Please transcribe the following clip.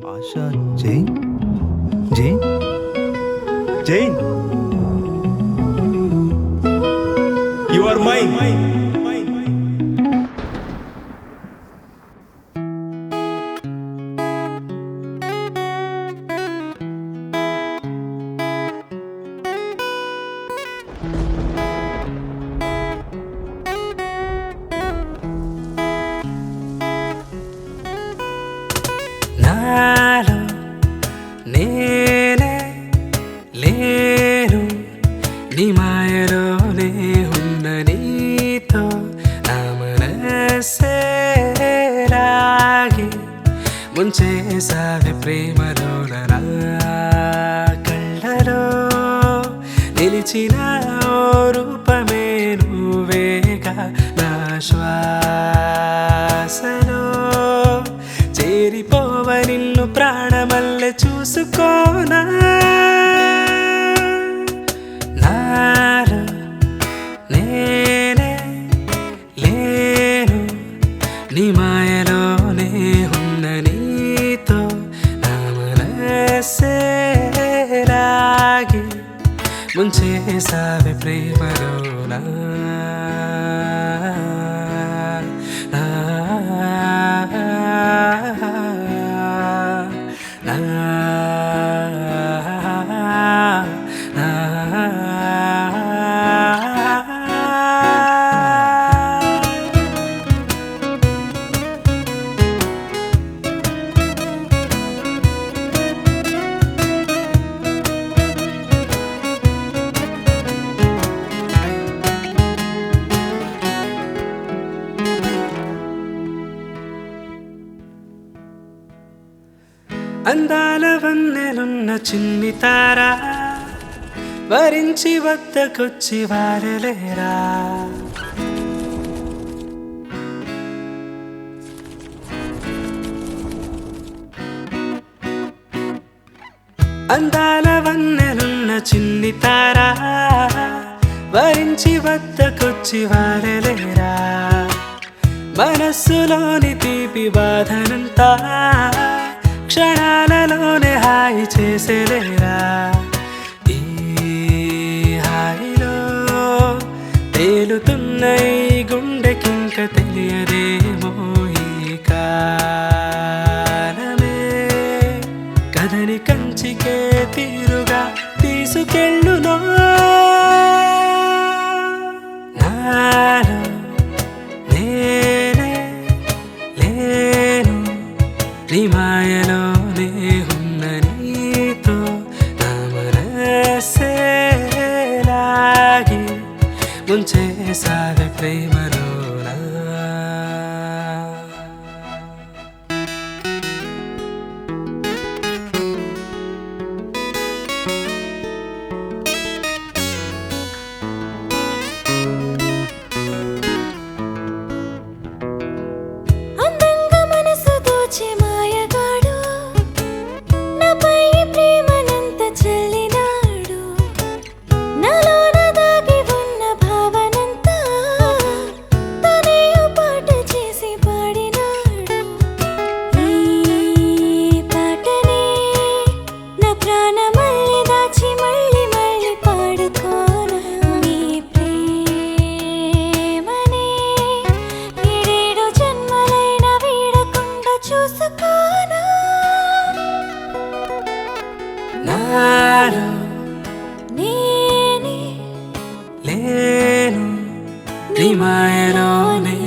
ASHA Jain Jain Jain You are mine. నాలో నేనే లేను నీ మాయలోనే ఉన్న నీతో నా మనసే లాగి ముంచేసావే ప్రేమలోన నా కళ్ళలో నిలిచిన ఓ రూపమే నువ్వేగా నా శ్వాసలో చేరిపోవ నిన్ను ప్రాణమల్లె చూసుకోనా నాలో నేనే లేను నీ మాయలోనే ఉన్న నీతో నా మనసే లాగి ముంచేసావే ప్రేమలోనా అందాల వన్నెలున్న చిన్ని తారా వరించి వద్దకొచ్చి వారలేరా అందాల వన్నెలున్న చిన్ని తారా వరించి వద్దకొచ్చి వారలేరా మనస్సులోని తీపి బాధనంతా క్షణాలలోనే హాయి చేసేలేరా ఈ హాయిలో తేలుతున్న ఈ గుండెకింక తెలియదేమో ఈ కాలమే కదని కంచికే తీరుగా తీసుకెళ్ళునో నాలో నేనే లేను నీ మాయలోనే ఉన్న నీతో నా మనసే లాగి ముంచేసావే ప్రేమలోనా నాలో నేనే లేను నీ మాయలోనే